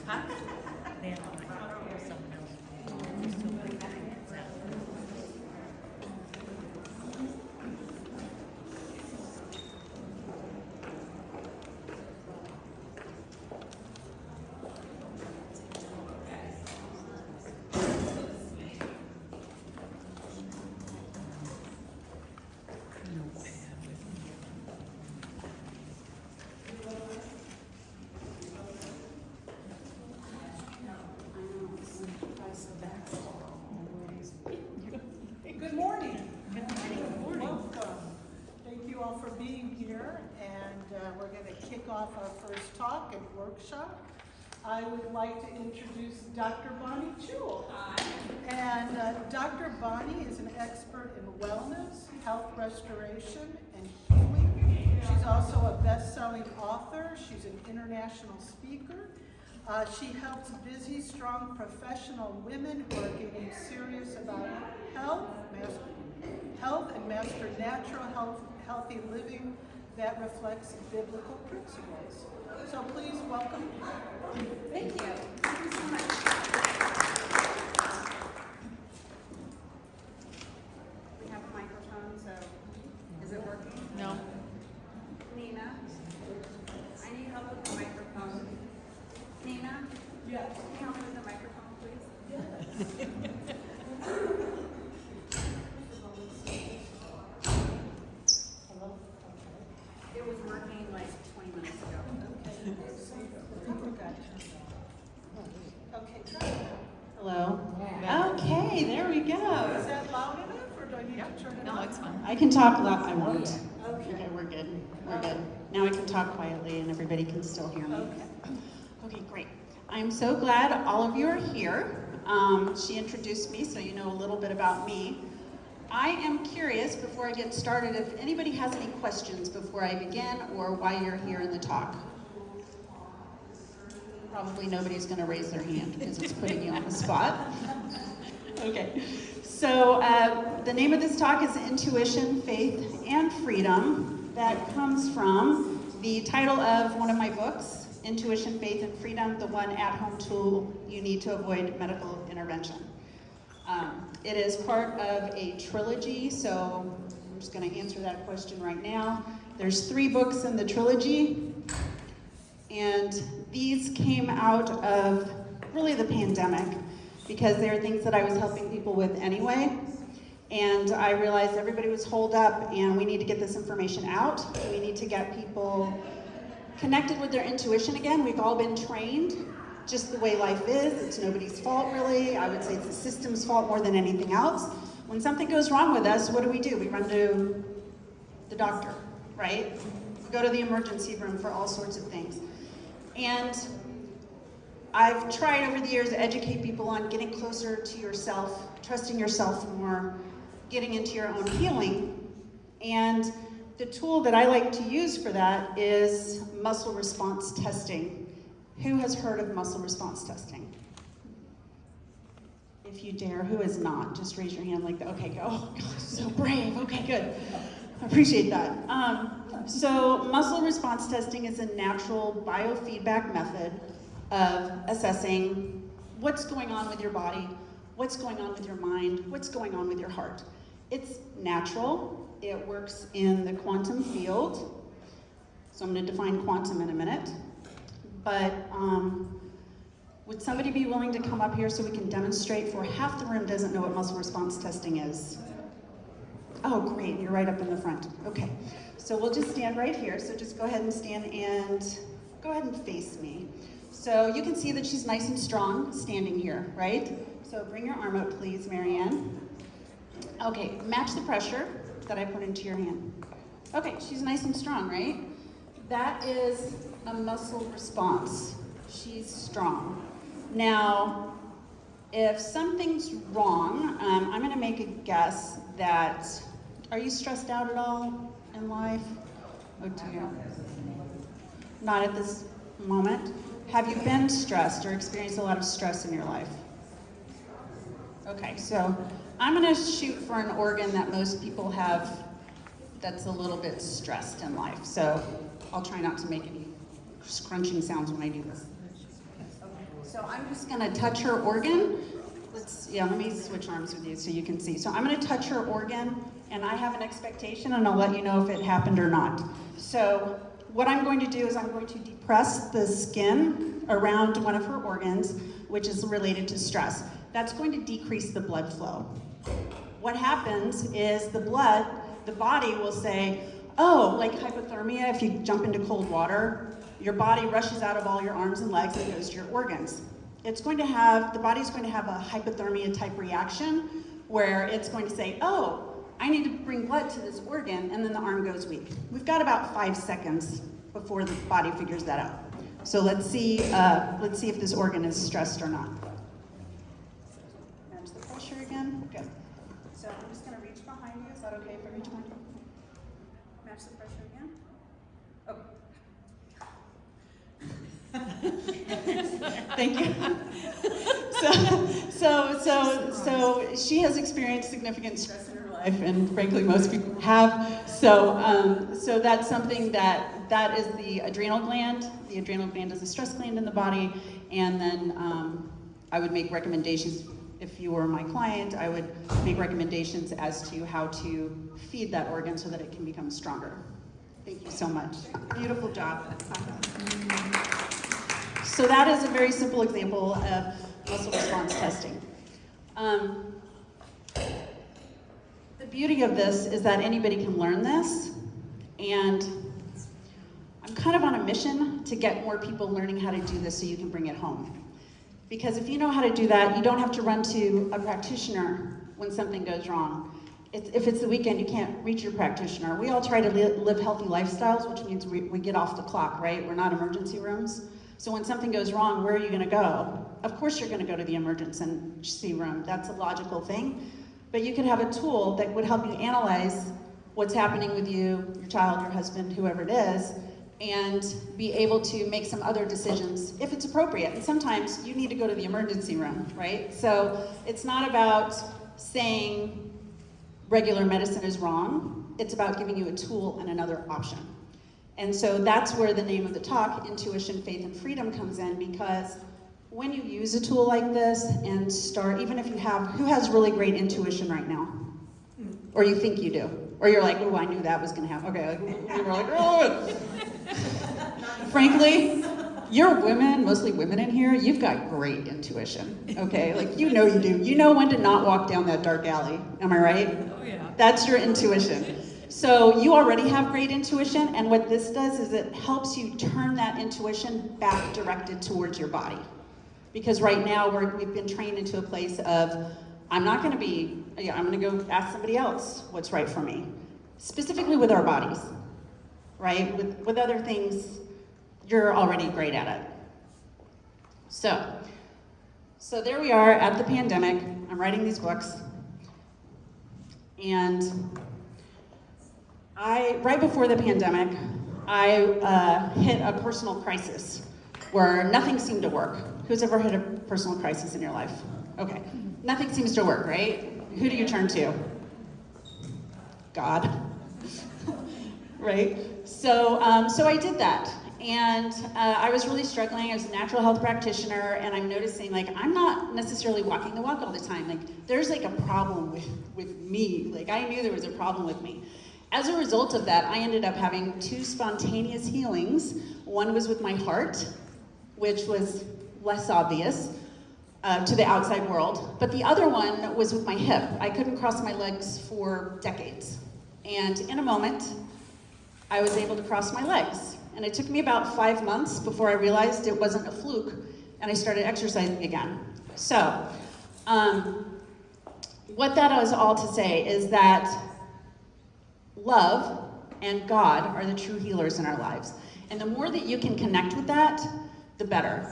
Huh? Then I'm like, oh, someone else. Just so quick. Good morning. Good morning. Welcome. Thank you all for being here, and we're going to kick off our first talk and workshop. I would like to introduce Dr. Bonnie Jewell. Hi. And Dr. Bonnie is an expert in wellness, health restoration, and healing. She's also a best-selling author. She's an international speaker. She helps busy, strong professional women who are getting serious about health and master natural healthy living that reflects biblical principles. So please welcome. Thank you. Thank you so much. We have a microphone, so is it working? No. Nina, I need help with the microphone. Nina, Yes. can you help me with the microphone, please? Hello? It was working like 20 minutes ago. Okay, good. Hello. Okay, there we Is go. that loud enough, or do I need to turn it No, up? it's fine. I can talk loud. I won't. Okay. Okay, we're good. We're good. Now I can talk quietly and everybody can still hear me. Okay. Okay, great. I'm so glad all of you are here. She introduced me, so you know a little bit about me. I am curious, before I get started, if anybody has any questions before I begin or why you're here in the talk. Probably nobody's going to raise their hand because it's putting you on the spot. Okay, so the name of this talk is Intuition, Faith, and Freedom. That comes from the title of one of my books, Intuition, Faith, and Freedom, the one at-home tool you need to avoid medical intervention. It is part of a trilogy, so I'm just going to answer that question right now. There's 3 books in the trilogy, and these came out of really the pandemic because they are things that I was helping people with anyway. And I realized everybody was holed up and we need to get this information out. We need to get people connected with their intuition again. We've all been trained just the way life is. It's nobody's fault really. I would say it's the system's fault more than anything else. When something goes wrong with us, what do? We run to the doctor, right? We go to the emergency room for all sorts of things. And I've tried over the years to educate people on getting closer to yourself, trusting yourself more, getting into your own healing. And the tool that I like to use for that is muscle response testing. Who has heard of muscle response testing? If you dare, who has not? Just raise your hand like that. Okay, go. Oh, God, so brave. Okay, good. I appreciate that. So muscle response testing is a natural biofeedback method of assessing what's going on with your body, what's going on with your mind, what's going on with your heart. It's natural. It works in the quantum field. So I'm going to define quantum in a minute. But would somebody be willing to come up here so we can demonstrate? For half the room doesn't know what muscle response testing is. Oh, great, you're right up in the front. Okay, so we'll just stand right here. So just go ahead and stand and go ahead and face me. So you can see that she's nice and strong standing here, right? So bring your arm up, please, Marianne. Okay, match the pressure that I put into your hand. Okay, she's nice and strong, right? That is a muscle response. She's strong. Now, if something's wrong, I'm gonna make a guess that, are you stressed out at all in life? Oh dear. Not at this moment. Have you been stressed or experienced a lot of stress in your life? Okay, so I'm gonna shoot for an organ that most people have that's a little bit stressed in life. So I'll try not to make any scrunching sounds when I do this. So I'm just gonna touch her organ. Let me switch arms with you so you can see. So I'm gonna touch her organ, and I have an expectation, and I'll let you know if it happened or not. So what I'm going to do is I'm going to depress the skin around one of her organs, which is related to stress. That's going to decrease the blood flow. What happens is the body will say, oh, like hypothermia, if you jump into cold water, your body rushes out of all your arms and legs and goes to your organs. The body's going to have a hypothermia type reaction where it's going to say, oh, I need to bring blood to this organ, and then the arm goes weak. We've got about 5 seconds before the body figures that out. So let's see if this organ is stressed or not. Manage the pressure again. Good. So I'm just going to reach behind you. Is that okay if I reach behind you? Match the pressure again. Oh. Thank you. So she has experienced significant stress in her life, and frankly, most people have. So that's something that is the adrenal gland. The adrenal gland is a stress gland in the body, and then I would make recommendations. If you were my client, I would make recommendations as to how to feed that organ so that it can become stronger. Thank you so much. Beautiful job. So that is a very simple example of muscle response testing. The beauty of this is that anybody can learn this, and I'm kind of on a mission to get more people learning how to do this so you can bring it home. Because if you know how to do that, you don't have to run to a practitioner when something goes wrong. If it's the weekend, you can't reach your practitioner. We all try to live healthy lifestyles, which means we get off the clock, right? We're not emergency rooms. So when something goes wrong, where are you gonna go? Of course you're gonna go to the emergency room. That's a logical thing. But you could have a tool that would help you analyze what's happening with you, your child, your husband, whoever it is, and be able to make some other decisions if it's appropriate. And sometimes you need to go to the emergency room, right? So it's not about saying regular medicine is wrong. It's about giving you a tool and another option. And so that's where the name of the talk, Intuition, Faith, and Freedom, comes in, because when you use a tool like this and start, even if you have, who has really great intuition right now? Or you think you do? Or you're like, oh, I knew that was gonna happen. Okay, like, we're like, oh. Frankly, you're women, mostly women in here, you've got great intuition, okay? Like, you know you do. You know when to not walk down that dark alley, am I right? Oh yeah. That's your intuition. So you already have great intuition, and what this does is it helps you turn that intuition back directed towards your body. Because right now we've been trained into a place of, I'm gonna go ask somebody else what's right for me. Specifically with our bodies, right? With other things, you're already great at it. So there we are at the pandemic. I'm writing these books. And right before the pandemic, I hit a personal crisis where nothing seemed to work. Who's ever hit a personal crisis in your life? Okay, nothing seems to work, right? Who do you turn to? God, right? So I did that, and I was really struggling. I was a natural health practitioner, and I'm noticing, like, I'm not necessarily walking the walk all the time. Like, there's like a problem with me. Like, I knew there was a problem with me. As a result of that, I ended up having 2 spontaneous healings. One was with my heart, which was less obvious to the outside world, but the other one was with my hip. I couldn't cross my legs for decades. And in a moment, I was able to cross my legs. And it took me about 5 months before I realized it wasn't a fluke, and I started exercising again. So, what that is all to say is that love and God are the true healers in our lives. And the more that you can connect with that, the better.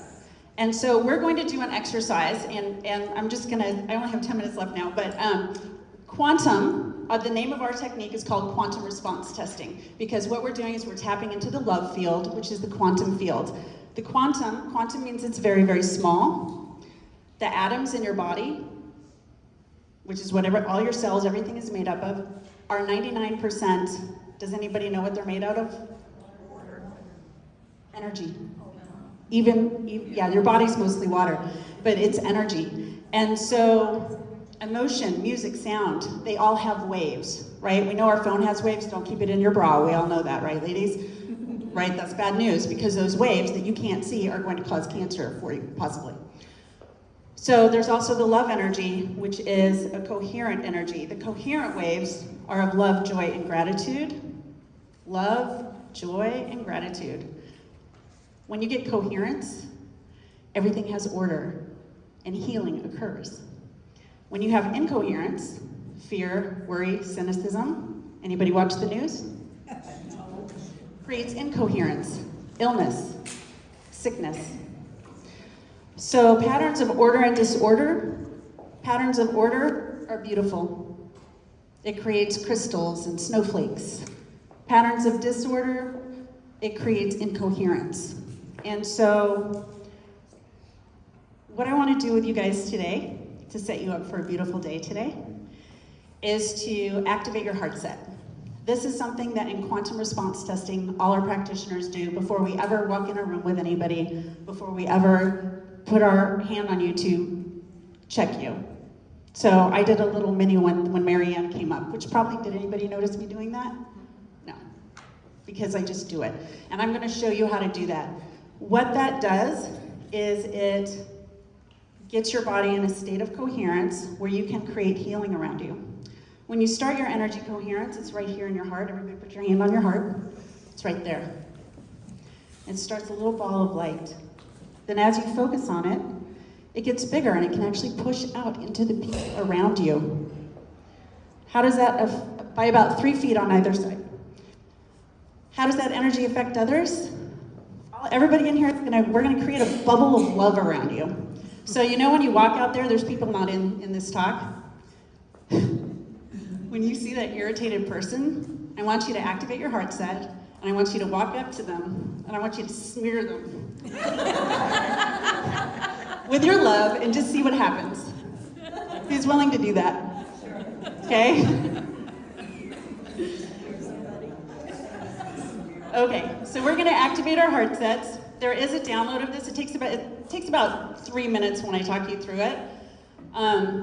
And so we're going to do an exercise, and I'm just gonna, I only have 10 minutes left now, but quantum, the name of our technique is called quantum response testing, because what we're doing is we're tapping into the love field, which is the quantum field. The quantum means it's very, very small. The atoms in your body, which is whatever, all your cells, everything is made up of, are 99%, does anybody know what they're made out of? Energy. Yeah, your body's mostly water, but it's energy. And so emotion, music, sound, they all have waves, right? We know our phone has waves, don't keep it in your bra. We all know that, right, ladies? Right, that's bad news because those waves that you can't see are going to cause cancer for you, possibly. So there's also the love energy, which is a coherent energy. The coherent waves are of love, joy, and gratitude. Love, joy, and gratitude. When you get coherence, everything has order and healing occurs. When you have incoherence, fear, worry, cynicism, anybody watch the news? No. Creates incoherence, illness, sickness. So patterns of order and disorder, patterns of order are beautiful. It creates crystals and snowflakes. Patterns of disorder, it creates incoherence. And so what I want to do with you guys today, to set you up for a beautiful day today, is to activate your heart set. This is something that in quantum response testing, all our practitioners do before we ever walk in a room with anybody, before we ever put our hand on you to check you. So I did a little mini one when Mary Ann came up, which probably, did anybody notice me doing that? No, because I just do it. And I'm gonna show you how to do that. What that does is it gets your body in a state of coherence where you can create healing around you. When you start your energy coherence, it's right here in your heart. Everybody put your hand on your heart. It's right there. It starts a little ball of light. Then as you focus on it, it gets bigger and it can actually push out into the people around you. How does that, by about 3 feet on either side. How does that energy affect others? Everybody in here, we're gonna create a bubble of love around you. So you know when you walk out there's people not in this talk. When you see that irritated person, I want you to activate your heart set, and I want you to walk up to them, and I want you to smear them with your love and just see what happens. Who's willing to do that? Okay? Okay, so we're gonna activate our heart sets. There is a download of this. It takes about 3 minutes when I talk you through it.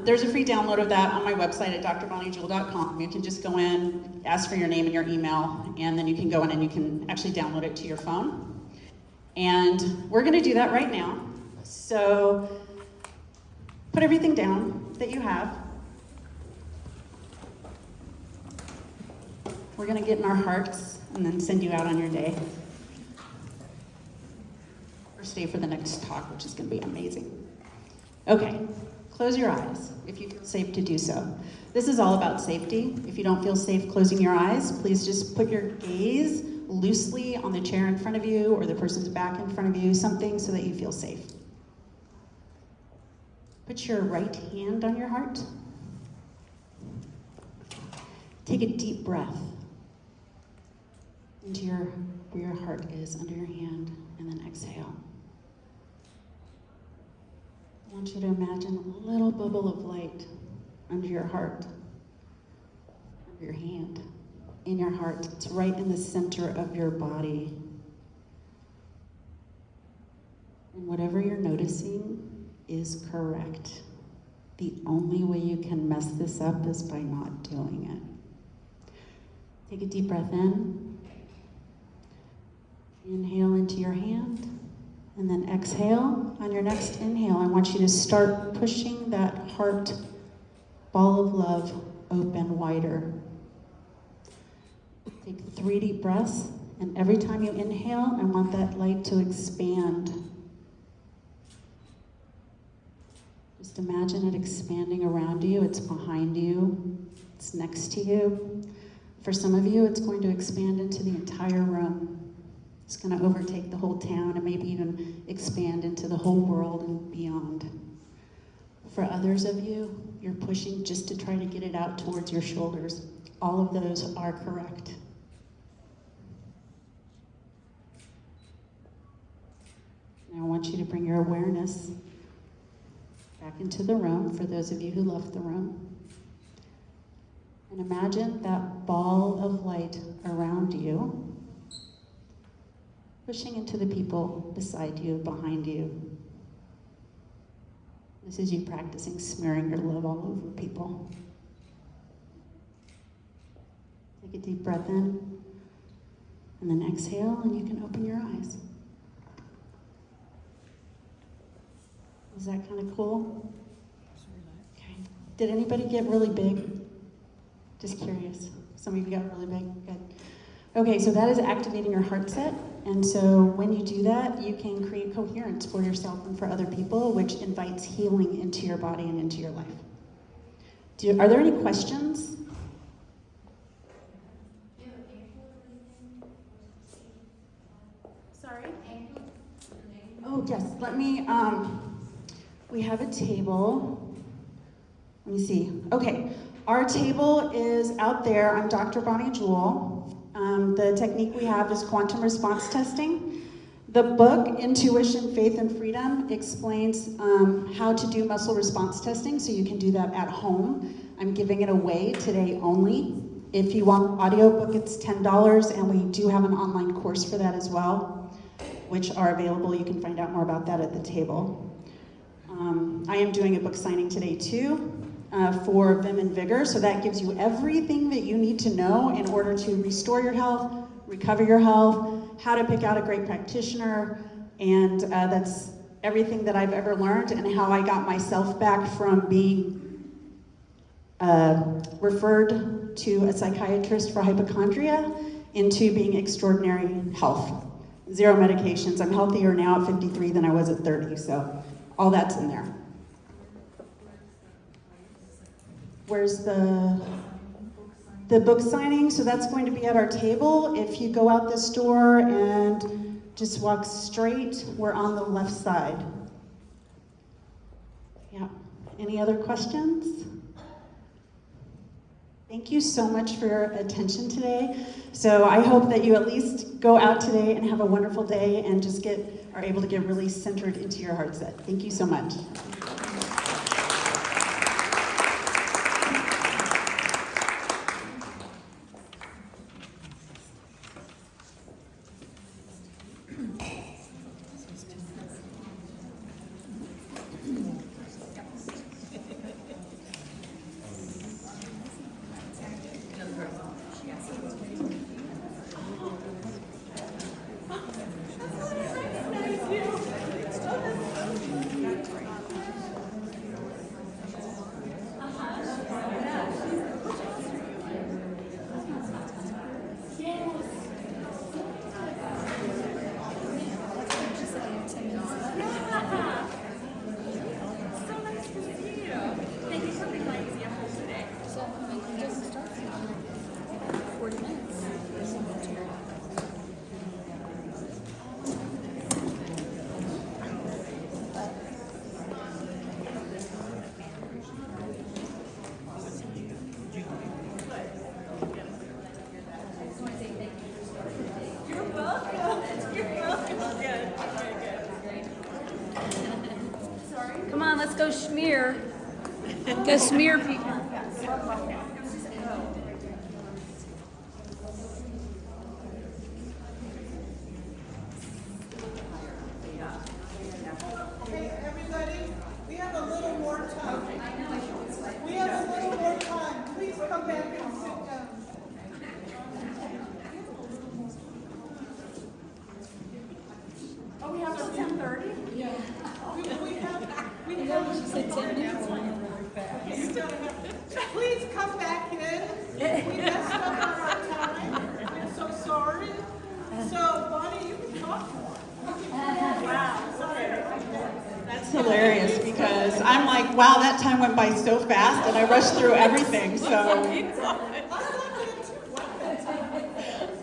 There's a free download of that on my website at drbonniejewel.com. You can just go in, ask for your name and your email, and then you can go in and you can actually download it to your phone. And we're gonna do that right now. So put everything down that you have. We're gonna get in our hearts and then send you out on your day. Or stay for the next talk, which is gonna be amazing. Okay. Close your eyes if you feel safe to do so. This is all about safety. If you don't feel safe closing your eyes, please just put your gaze loosely on the chair in front of you or the person's back in front of you, something so that you feel safe. Put your right hand on your heart. Take a deep breath into where your heart is, under your hand, and then exhale. I want you to imagine a little bubble of light under your heart, under your hand, in your heart. It's right in the center of your body. And whatever you're noticing is correct. The only way you can mess this up is by not doing it. Take a deep breath in. Inhale into your hand. And then exhale. On your next inhale, I want you to start pushing that heart ball of love open wider. Take 3 deep breaths, and every time you inhale, I want that light to expand. Just imagine it expanding around you. It's behind you. It's next to you. For some of you, it's going to expand into the entire room. It's going to overtake the whole town and maybe even expand into the whole world and beyond. For others of you, you're pushing just to try to get it out towards your shoulders. All of those are correct. Now I want you to bring your awareness back into the room, for those of you who left the room. And imagine that ball of light around you. pushing into the people beside you, behind you. This is you practicing smearing your love all over people. Take a deep breath in, and then exhale, and you can open your eyes. Is that kind of cool? Okay. Did anybody get really big? Just curious. Some of you got really big? Good. Okay, so that is activating your heart set. And so when you do that, you can create coherence for yourself and for other people, which invites healing into your body and into your life. Are there any questions? Sorry? Oh, yes, let me, we have a table. Let me see. Okay, our table is out there. I'm Dr. Bonnie Jewell. The technique we have is quantum response testing. The book, Intuition, Faith, and Freedom, explains how to do muscle response testing, so you can do that at home. I'm giving it away today only. If you want the audiobook, it's $10, and we do have an online course for that as well, which are available. You can find out more about that at the table. I am doing a book signing today too for Vim and Vigor, so that gives you everything that you need to know in order to restore your health, recover your health, how to pick out a great practitioner, and that's everything that I've ever learned and how I got myself back from being referred to a psychiatrist for hypochondria into being extraordinary health. 0 medications. I'm healthier now at 53 than I was at 30, so all that's in there. Where's the book signing? So that's going to be at our table. If you go out this door and just walk straight, we're on the left side. Yeah. Any other questions? Thank you so much for your attention today. So I hope that you at least go out today and have a wonderful day and just are able to get really centered into your heart set. Thank you so much. Come on, let's go smear. Go smear people. Okay, everybody, we have a little more time. We have a little more time. Please come back and sit down. Oh, we have till 10:30? We have. She said 10 minutes. Please come back in. We messed up on our time. I'm so sorry. So, Bonnie, you can talk more. Wow. Sorry. That's hilarious because I'm like, wow, that time went by so fast and I rushed through everything, so.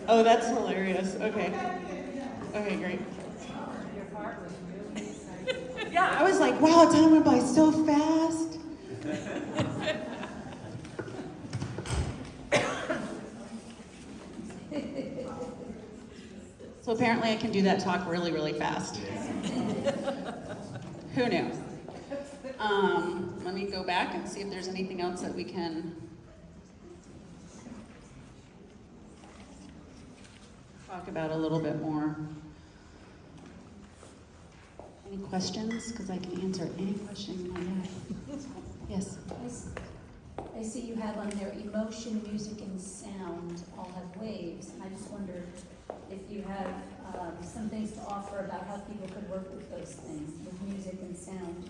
Oh, that's hilarious. Okay. Okay, great. Yeah, I was like, wow, time went by so fast. So apparently I can do that talk really, really fast. Who knew? Let me go back and see if there's anything else that we can talk about a little bit more. Any questions? Because I can answer any question you might have. Yes? I see you have on there emotion, music, and sound all have waves. And I just wondered if you have some things to offer about how people could work with those things, with music and sound,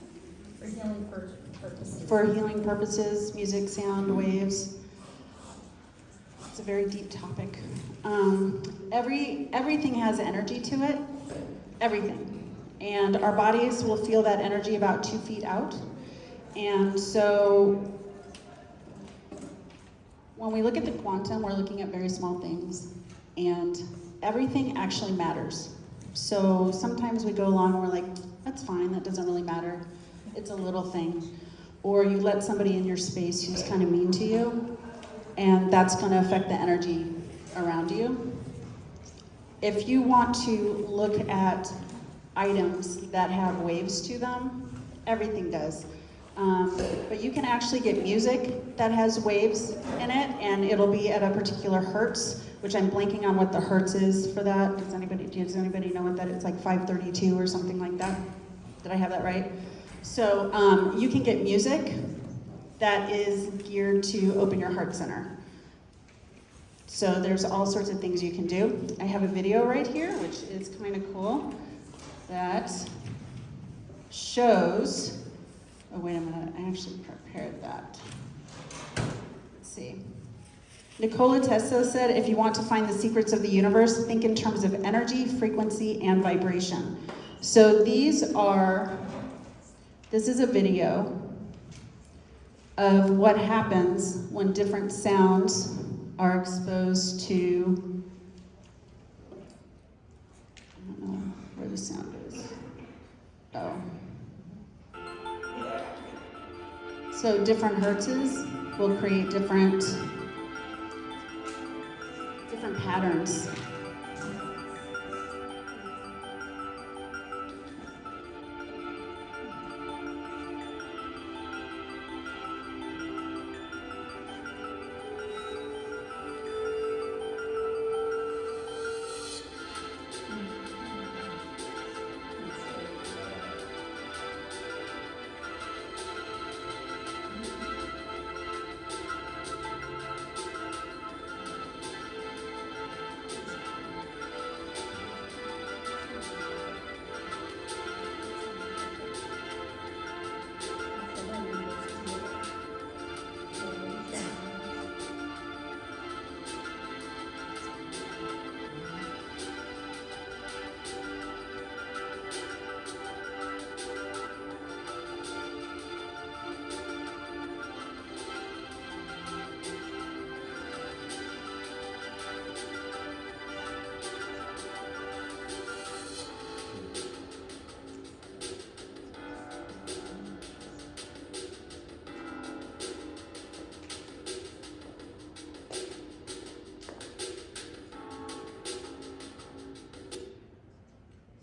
for healing purposes. For healing purposes, music, sound, waves. It's a very deep topic. Everything has energy to it. Everything. And our bodies will feel that energy about 2 feet out. And so when we look at the quantum, we're looking at very small things. And everything actually matters. So sometimes we go along and we're like, that's fine, that doesn't really matter. It's a little thing. Or you let somebody in your space who's kind of mean to you, and that's going to affect the energy around you. If you want to look at items that have waves to them, everything does. But you can actually get music that has waves in it, and it'll be at a particular hertz, which I'm blanking on what the hertz is for that. Does anybody know what that is? It's like 532 or something like that. Did I have that right? So you can get music that is geared to open your heart center. So there's all sorts of things you can do. I have a video right here, which is kind of cool, that shows, oh wait a minute, I actually prepared that. Let's see. Nikola Tesla said, if you want to find the secrets of the universe, think in terms of energy, frequency, and vibration. So this is a video of what happens when different sounds are exposed to, I don't know where the sound is. Oh. So different hertzes will create different patterns.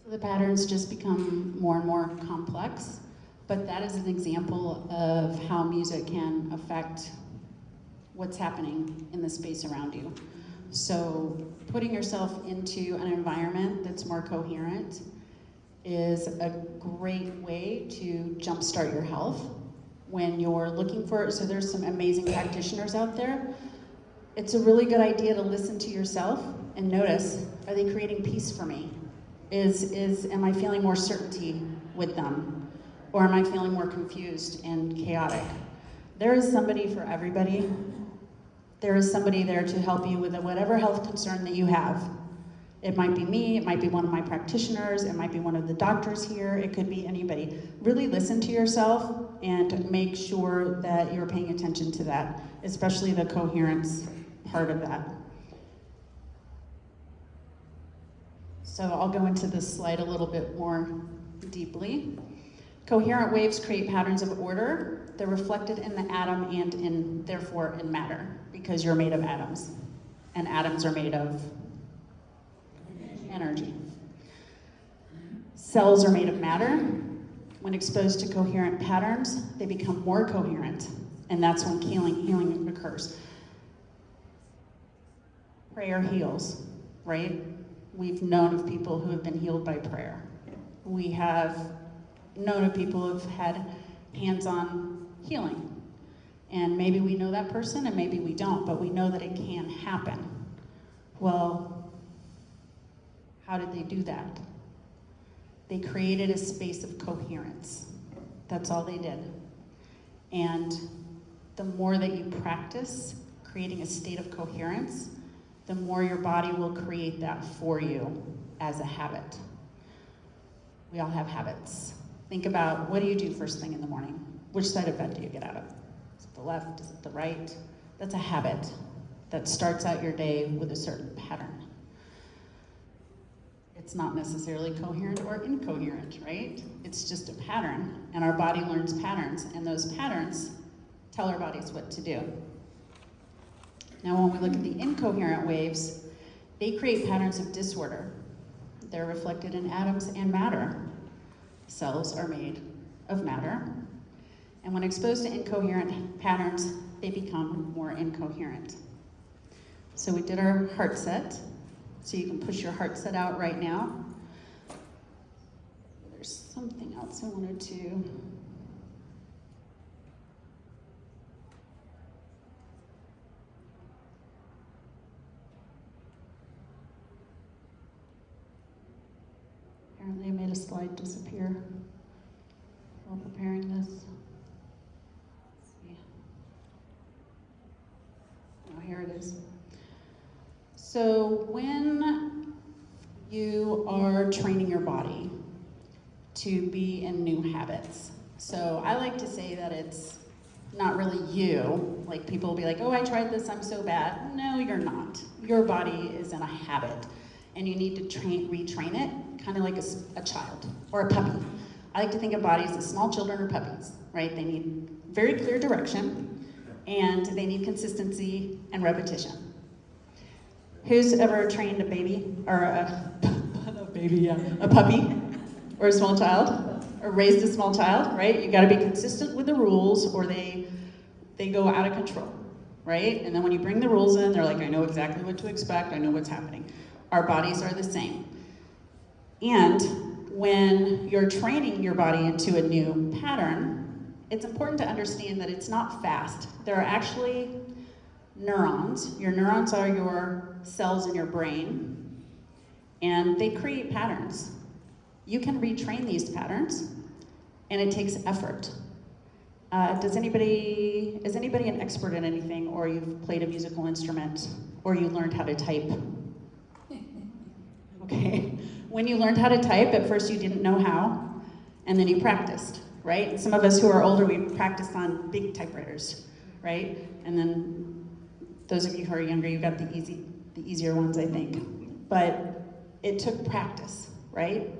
The patterns just become more and more complex, but that is an example of how music can affect what's happening in the space around you. So putting yourself into an environment that's more coherent is a great way to jumpstart your health when you're looking for it. So there's some amazing practitioners out there. It's a really good idea to listen to yourself and notice, are they creating peace for me? Am I feeling more certainty with them? Or am I feeling more confused and chaotic? There is somebody for everybody. There is somebody there to help you with whatever health concern that you have. It might be me, it might be one of my practitioners, it might be one of the doctors here, it could be anybody. Really listen to yourself and make sure that you're paying attention to that, especially the coherence part of that. So I'll go into this slide a little bit more deeply. Coherent waves create patterns of order. They're reflected in the atom and therefore in matter, because you're made of atoms. And atoms are made of energy. Cells are made of matter. When exposed to coherent patterns, they become more coherent. And that's when healing occurs. Prayer heals, right? We've known of people who have been healed by prayer. We have known of people who've had hands-on healing. And maybe we know that person and maybe we don't, but we know that it can happen. Well, how did they do that? They created a space of coherence. That's all they did. And the more that you practice creating a state of coherence, the more your body will create that for you as a habit. We all have habits. Think about, what do you do first thing in the morning? Which side of bed do you get out of? Is it the left? Is it the right? That's a habit that starts out your day with a certain pattern. It's not necessarily coherent or incoherent, right? It's just a pattern, and our body learns patterns, and those patterns tell our bodies what to do. Now, when we look at the incoherent waves, they create patterns of disorder. They're reflected in atoms and matter. Cells are made of matter, and when exposed to incoherent patterns, they become more incoherent. So we did our heart set. So you can push your heart set out right now. There's something else I wanted to. Apparently I made a slide disappear while preparing this. Let's see. Oh, here it is. So when you are training your body to be in new habits, so I like to say that it's not really you. Like, people will be like, oh, I tried this, I'm so bad. No, you're not. Your body is in a habit, and you need to retrain it, kind of like a child or a puppy. I like to think of bodies as small children or puppies, right? They need very clear direction, and they need consistency and repetition. Who's ever trained a baby, or a puppy, or a small child, or raised a small child, right? You gotta be consistent with the rules, or they go out of control, right? And then when you bring the rules in, they're like, I know exactly what to expect, I know what's happening. Our bodies are the same. And when you're training your body into a new pattern, it's important to understand that it's not fast. There are actually neurons. Your neurons are your cells in your brain, and they create patterns. You can retrain these patterns, and it takes effort. Is anybody an expert in anything, or you've played a musical instrument, or you learned how to type? Okay. When you learned how to type, at first you didn't know how, and then you practiced, right? And some of us who are older, we practiced on big typewriters, right? And then those of you who are younger, you got the easier ones, I think. But it took practice, right?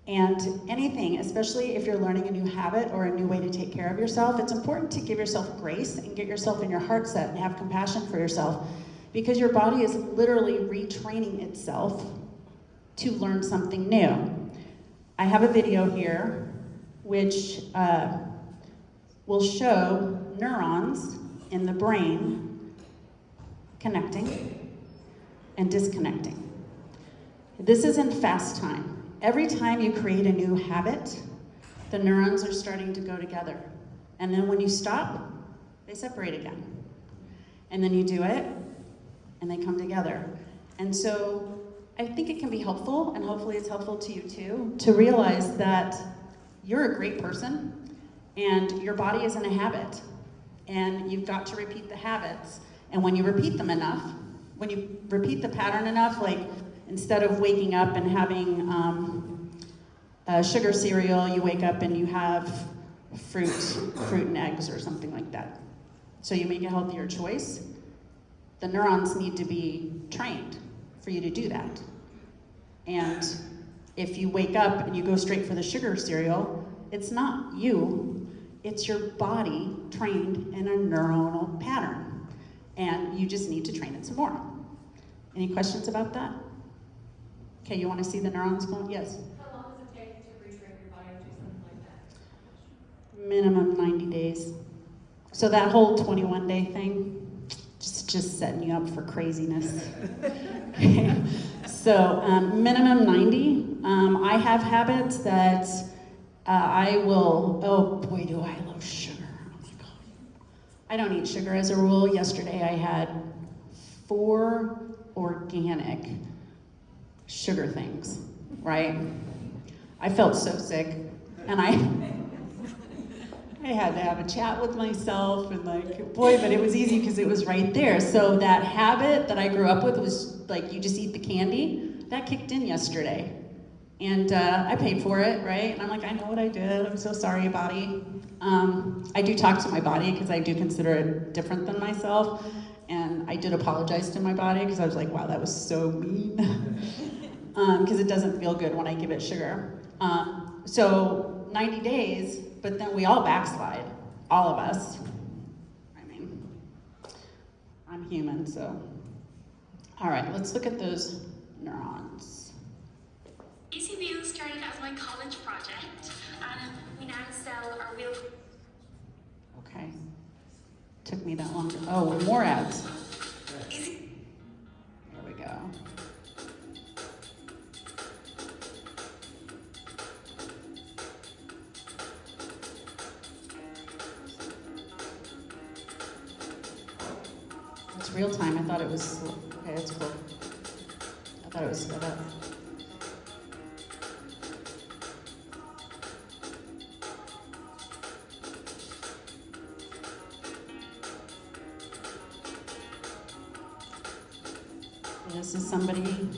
And anything, especially if you're learning a new habit or a new way to take care of yourself, it's important to give yourself grace and get yourself in your heart set and have compassion for yourself, because your body is literally retraining itself to learn something new. I have a video here which will show neurons in the brain connecting and disconnecting. This is in fast time. Every time you create a new habit, the neurons are starting to go together. And then when you stop, they separate again. And then you do it, and they come together. And so I think it can be helpful, and hopefully it's helpful to you too, to realize that you're a great person, and your body is in a habit. And you've got to repeat the habits. And when you repeat them enough, when you repeat the pattern enough, like instead of waking up and having sugar cereal, you wake up and you have fruit and eggs or something like that. So you make a healthier choice. The neurons need to be trained for you to do that. And if you wake up and you go straight for the sugar cereal, it's not you, it's your body trained in a neuronal pattern. And you just need to train it some more. Any questions about that? Okay, you want to see the neurons going? Yes? How long does it take to retrain your body to do something like that? Minimum 90 days. So that whole 21-day thing, just setting you up for craziness. Okay. So minimum 90. I have habits that I will, oh boy, do I love sugar. Oh my God. I don't eat sugar as a rule. Yesterday I had 4 organic sugar things, right? I felt so sick, and I had to have a chat with myself, and like, boy, but it was easy because it was right there. So that habit that I grew up with was like, you just eat the candy, that kicked in yesterday. And I paid for it, right? And I'm like, I know what I did. I'm so sorry, body. I do talk to my body because I do consider it different than myself. And I did apologize to my body because I was like, wow, that was so mean. Because it doesn't feel good when I give it sugar. So 90 days, but then we all backslide, all of us. I mean, I'm human, so. All right, let's look at those neurons. ECView started as my college project, and we now sell our wheel. Okay. Took me that long. Oh, more ads. There we go. It's real time. I thought it was slow. Okay, that's cool. I thought it was sped up. This is somebody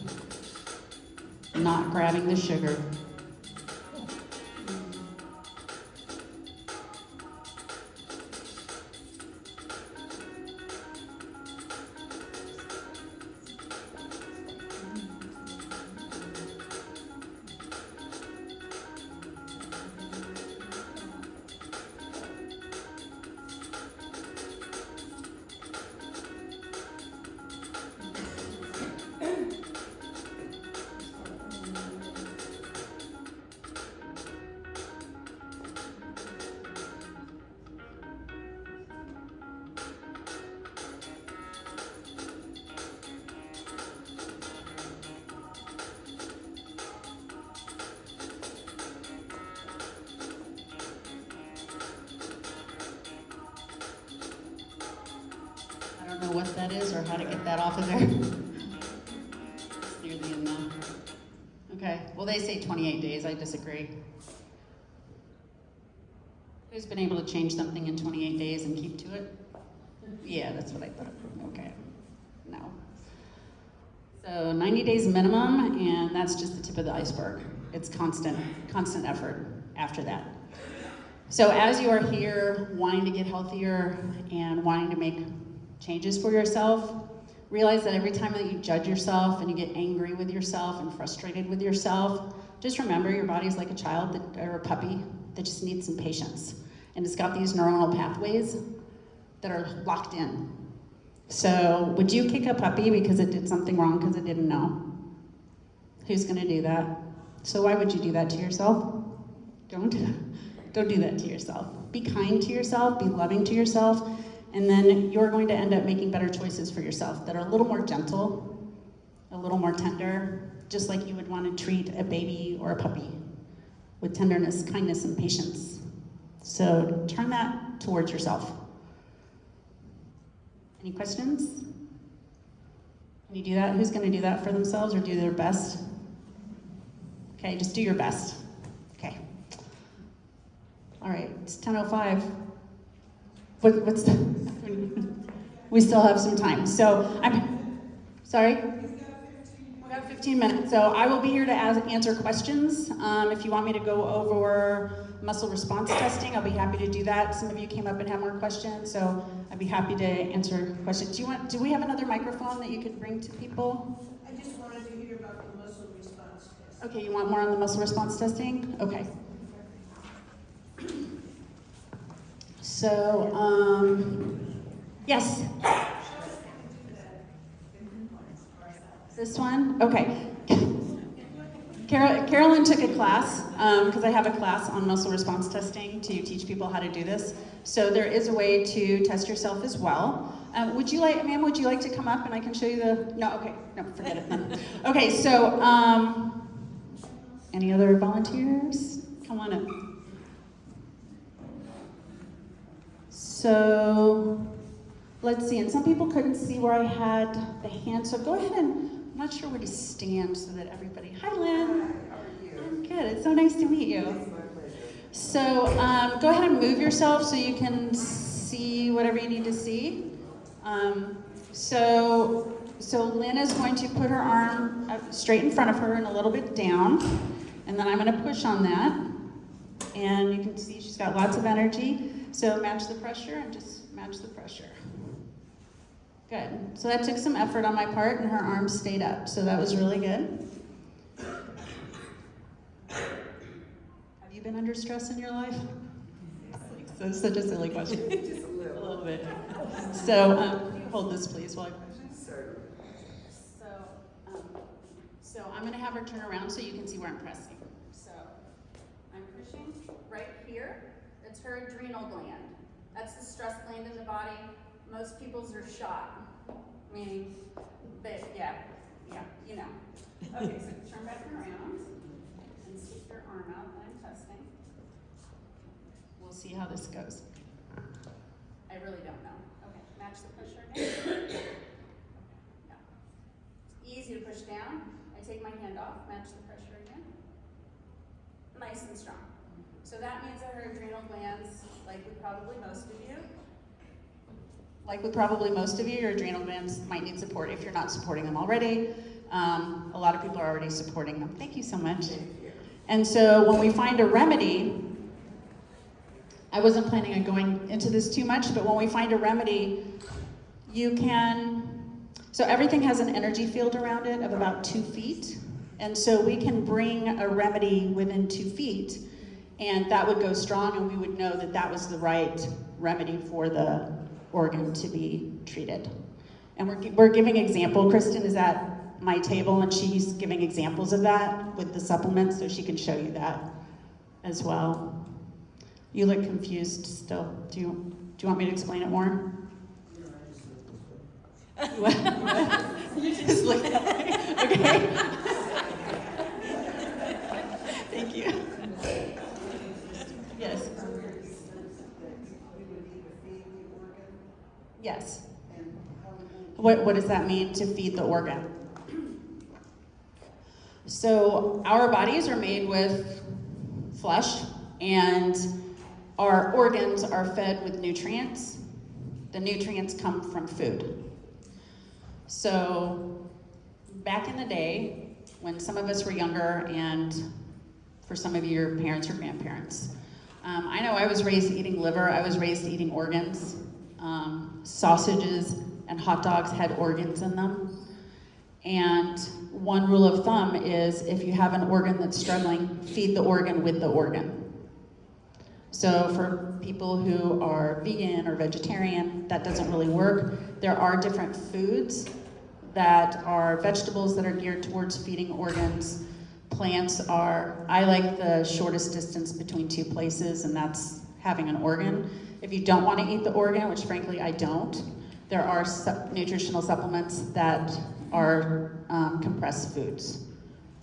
not grabbing the sugar. I don't know what that is or how to get that off of there. It's near the end now. Okay, well they say 28 days, I disagree. Who's been able to change something in 28 days and keep to it? Yeah, that's what I thought. Okay, no. So 90 days minimum, and that's just the tip of the iceberg. It's constant effort after that. So as you are here wanting to get healthier and wanting to make changes for yourself, realize that every time that you judge yourself and you get angry with yourself and frustrated with yourself, just remember your body's like a child or a puppy that just needs some patience. And it's got these neuronal pathways that are locked in. So would you kick a puppy because it did something wrong because it didn't know? Who's gonna do that? So why would you do that to yourself? Don't do that to yourself. Be kind to yourself, be loving to yourself, and then you're going to end up making better choices for yourself that are a little more gentle, a little more tender, just like you would want to treat a baby or a puppy with tenderness, kindness, and patience. So turn that towards yourself. Any questions? Can you do that? Who's going to do that for themselves or do their best? Okay, just do your best. Okay. All right, it's 10:05. What's the? We still have some time. So I'm sorry. We got 15 minutes. So I will be here to answer questions. If you want me to go over muscle response testing, I'll be happy to do that. Some of you came up and had more questions, so I'd be happy to answer questions. Do we have another microphone that you could bring to people? I just wanted to hear about the muscle response test. Okay, you want more on the muscle response testing? Okay. So, yes. This one? Okay. Carolyn took a class, because I have a class on muscle response testing to teach people how to do this. So there is a way to test yourself as well. Ma'am, would you like to come up and I can show you the, no, okay, no, forget it then. Okay, so, any other volunteers? Come on up. So let's see, and some people couldn't see where I had the hand, so go ahead and, I'm not sure where to stand so that everybody, hi Lynn. How are you? I'm good, it's so nice to meet you. It's my pleasure. So go ahead and move yourself so you can see whatever you need to see. So Lynn is going to put her arm up straight in front of her and a little bit down, and then I'm going to push on that. And you can see she's got lots of energy. So match the pressure and just match the pressure. Good. So that took some effort on my part, and her arms stayed up. So that was really good. Have you been under stress in your life? That's such a silly question. Just a little. A little bit. So can you hold this, please, while I push? Sir. So I'm going to have her turn around so you can see where I'm pressing. So I'm pushing right here. It's her adrenal gland. That's the stress gland in the body. Most people's are shot, meaning that, yeah, you know. Okay, so turn back around and stick your arm out that I'm testing. We'll see how this goes. I really don't know. Okay, match the pressure again. Yeah. It's easy to push down. I take my hand off, match the pressure again. Nice and strong. So that means that her adrenal glands, like with probably most of you, your adrenal glands might need support if you're not supporting them already. A lot of people are already supporting them. Thank you so much. And so when we find a remedy, I wasn't planning on going into this too much, but when we find a remedy, so everything has an energy field around it of about 2 feet. And so we can bring a remedy within 2 feet, and that would go strong, and we would know that that was the right remedy for the organ to be treated. And we're giving example. Kristen is at my table, and she's giving examples of that with the supplements, so she can show you that as well. You look confused still. Do you want me to explain it more? You just look that way. Okay. Thank you. Yes. Yes. What does that mean, to feed the organ? So our bodies are made with flesh, and our organs are fed with nutrients. The nutrients come from food. So back in the day, when some of us were younger, and for some of you, your parents or grandparents, I know I was raised eating liver, I was raised eating organs. Sausages and hot dogs had organs in them. And one rule of thumb is, if you have an organ that's struggling, feed the organ with the organ. So for people who are vegan or vegetarian, that doesn't really work. There are different foods that are vegetables that are geared towards feeding organs. Plants are, I like the shortest distance between 2 places, and that's having an organ. If you don't want to eat the organ, which frankly I don't, there are nutritional supplements that are compressed foods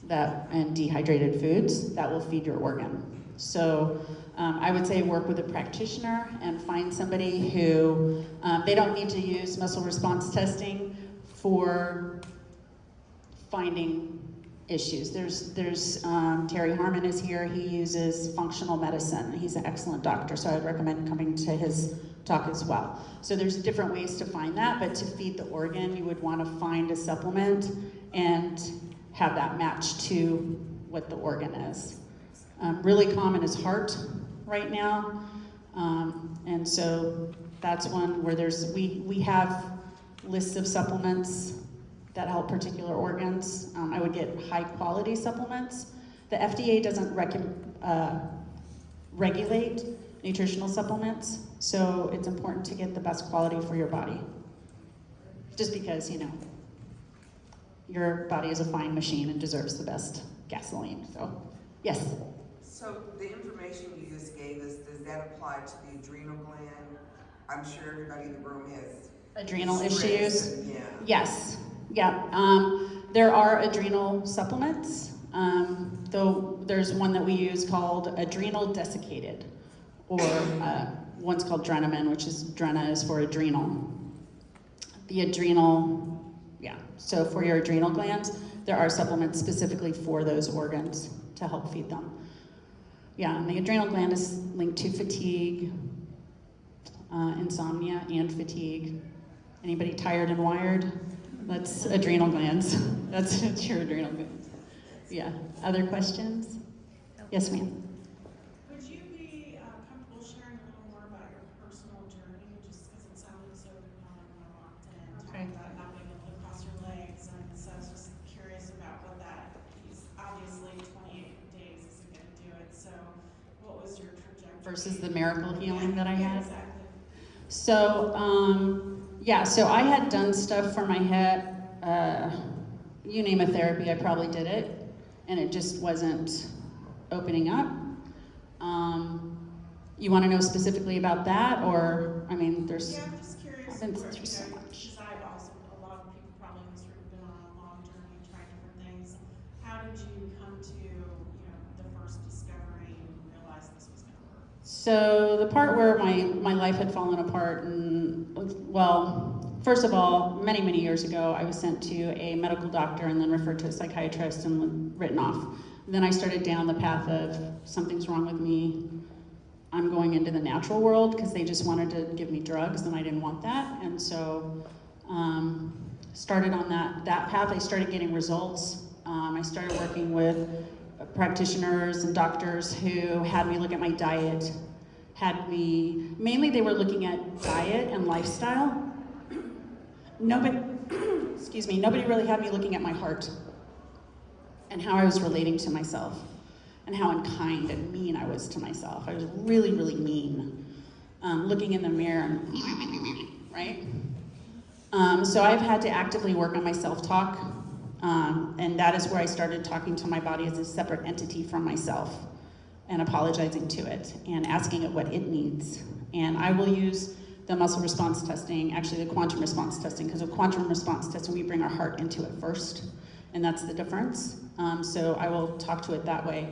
and dehydrated foods that will feed your organ. So I would say work with a practitioner and find somebody who, they don't need to use muscle response testing for finding issues. There's Terry Harmon is here. He uses functional medicine. He's an excellent doctor, so I would recommend coming to his talk as well. So there's different ways to find that, but to feed the organ, you would want to find a supplement and have that match to what the organ is. Really common is heart right now, and so that's one where we have lists of supplements that help particular organs. I would get high quality supplements. The FDA doesn't regulate nutritional supplements, so it's important to get the best quality for your body. Just because, your body is a fine machine and deserves the best gasoline, so, yes. So the information you just gave us, does that apply to the adrenal gland? I'm sure everybody in the room has Adrenal stress issues? and, yeah. Yes, yeah. There are adrenal supplements, though there's one that we use called adrenal desiccated, or one's called Drenamin, which is Drena is for adrenal. The adrenal, yeah, so for your adrenal glands, there are supplements specifically for those organs to help feed them. Yeah, and the adrenal gland is linked to fatigue, insomnia, and fatigue. Anybody tired and wired? That's adrenal glands. That's your adrenal glands. Yeah. Other questions? Yes, ma'am. Would you be comfortable sharing a little more about your personal journey, just because it sounded so nonchalant and Okay. talking about not being able to cross your legs, and so I was just curious about what that is. Obviously, 28 days isn't going to do it. So, what was your trajectory Versus the miracle healing that I Yeah, had? exactly. So, yeah, so I had done stuff for my head. You name a therapy, I probably did it. And it just wasn't opening up. You want to know specifically about that? Or, I mean, there's... Yeah, I'm just curious. I've been where, through so much. Because I've also, a lot of people probably in this room have been on a long journey, trying different things. How did you come to, the first discovery and realize this was going to work? So the part where my life had fallen apart, and well, first of all, many, many years ago, I was sent to a medical doctor and then referred to a psychiatrist and written off. And then I started down the path of something's wrong with me. I'm going into the natural world because they just wanted to give me drugs and I didn't want that. And so started on that path. I started getting results. I started working with practitioners and doctors who had me look at my diet, mainly they were looking at diet and lifestyle. Nobody really had me looking at my heart and how I was relating to myself and how unkind and mean I was to myself. I was really, really mean. Looking in the mirror and right? So I've had to actively work on my self-talk, and that is where I started talking to my body as a separate entity from myself and apologizing to it and asking it what it needs. And I will use the muscle response testing, actually the quantum response testing, because with quantum response testing, we bring our heart into it first, and that's the difference. So I will talk to it that way.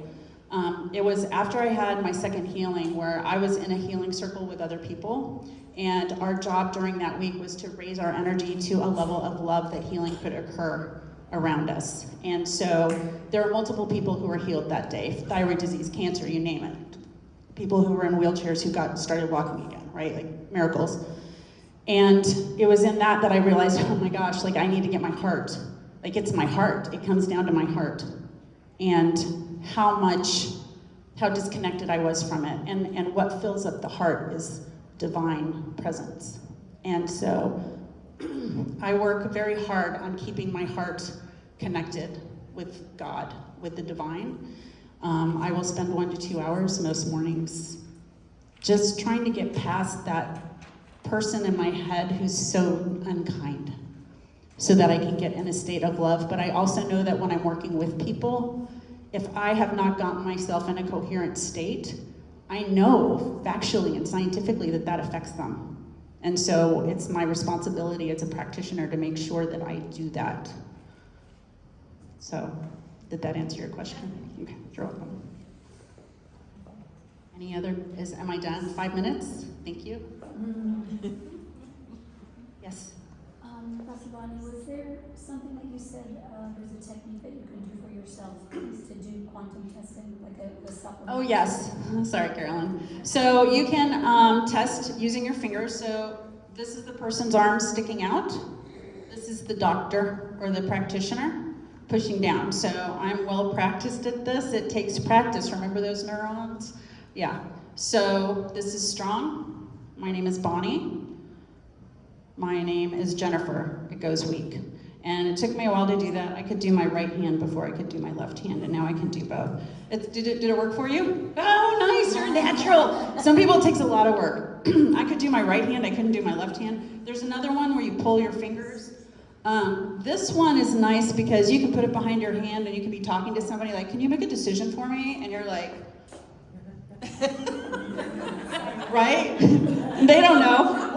It was after I had my second healing where I was in a healing circle with other people, and our job during that week was to raise our energy to a level of love that healing could occur around us. And so there were multiple people who were healed that day, thyroid disease, cancer, you name it. People who were in wheelchairs who started walking again, right? Like miracles. And it was in that I realized, oh my gosh, like I need to get my heart. Like it's my heart, it comes down to my heart. And how disconnected I was from it. And what fills up the heart is divine presence. And so I work very hard on keeping my heart connected with God, with the divine. I will spend 1 to 2 hours most mornings just trying to get past that person in my head who's so unkind so that I can get in a state of love. But I also know that when I'm working with people, if I have not gotten myself in a coherent state, I know factually and scientifically that affects them. And so it's my responsibility as a practitioner to make sure that I do that. So, did that answer your question? Okay, you're welcome. Any other, am I done? 5 minutes? Thank you. Yes? Dr. Bonnie, was there something that you said, there's a technique that you can do for yourself to do quantum testing, like a supplement? Oh yes, sorry Carolyn. So you can test using your fingers. So this is the person's arm sticking out. This is the doctor or the practitioner pushing down. So I'm well practiced at this. It takes practice. Remember those neurons? Yeah. So this is strong. My name is Bonnie. My name is Jennifer. It goes weak. And it took me a while to do that. I could do my right hand before I could do my left hand, and now I can do both. Did it work for you? Oh, nice, you're natural. Some people it takes a lot of work. I could do my right hand, I couldn't do my left hand. There's another one where you pull your fingers. This one is nice because you can put it behind your hand and you can be talking to somebody like, can you make a decision for me? And you're like, right? They don't know.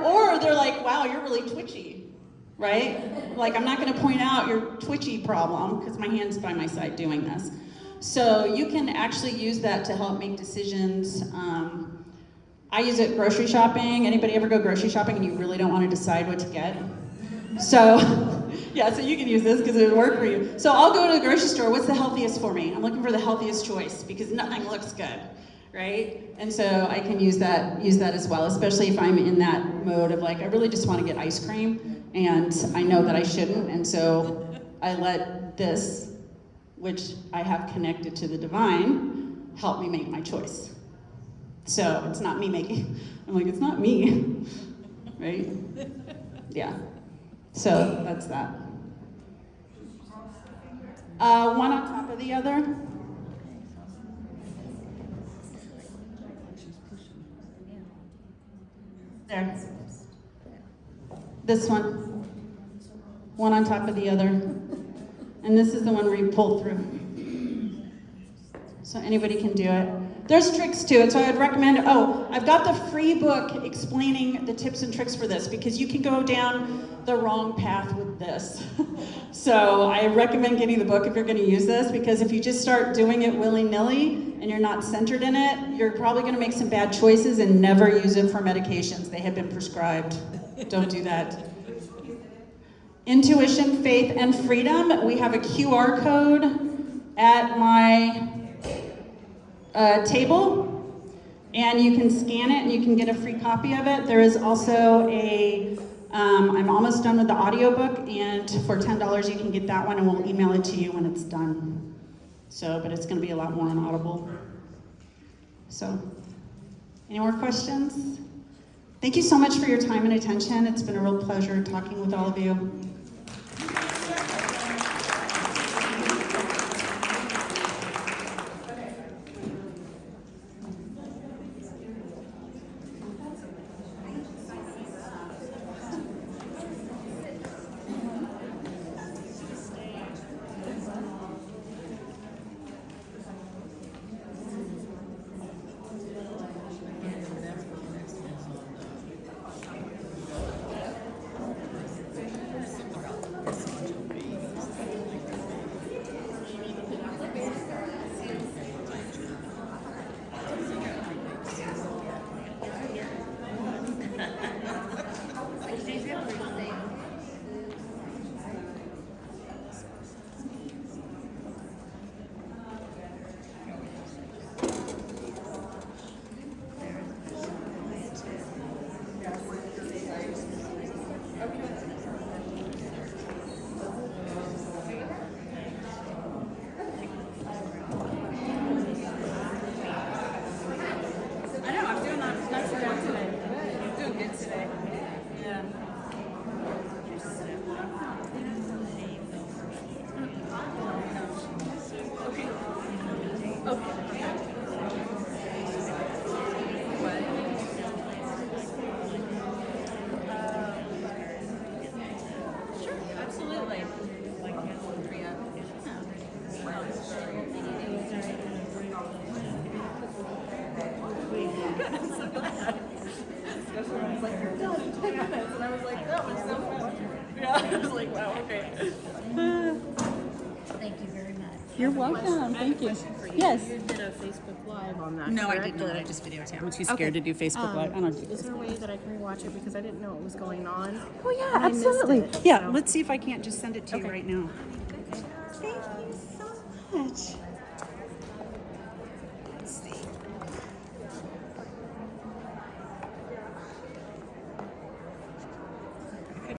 Or they're like, wow, you're really twitchy, right? Like, I'm not gonna point out your twitchy problem because my hand's by my side doing this. So you can actually use that to help make decisions. I use it grocery shopping. Anybody ever go grocery shopping and you really don't want to decide what to get? So, yeah, so you can use this because it'll work for you. So I'll go to the grocery store. What's the healthiest for me? I'm looking for the healthiest choice because nothing looks good, right? And so I can use that as well, especially if I'm in that mode of like, I really just want to get ice cream and I know that I shouldn't. And so I let this, which I have connected to the divine, help me make my choice. So it's not me making, I'm like, it's not me, right? Yeah. So that's that. One on top of the other. There. This one. One on top of the other. And this is the one where you pull through. So anybody can do it. There's tricks to it, so I would recommend, I've got the free book explaining the tips and tricks for this because you can go down the wrong path with this. So I recommend getting the book if you're gonna use this because if you just start doing it willy-nilly and you're not centered in it, you're probably gonna make some bad choices and never use it for medications. They have been prescribed. Don't do that. Intuition, Faith, and Freedom. We have a QR code at my table, and you can scan it and you can get a free copy of it. There is also I'm almost done with the audiobook, and for $10 you can get that one and we'll email it to you when it's done. So, but it's gonna be a lot more on Audible. So, any more questions? Thank you so much for your time and attention. It's been a real pleasure talking with all of you. Thank you very much. You're welcome. Thank you. Yes. You did a Facebook Live on that. No, I correct? did not. I just videotaped. I'm too scared to do Facebook Live. I don't do Is there a way that I can rewatch it because I didn't know what was going on? Oh yeah, And I missed absolutely. it, Yeah, so- let's see if I can't just send it to you Okay. right now. Thank you so much.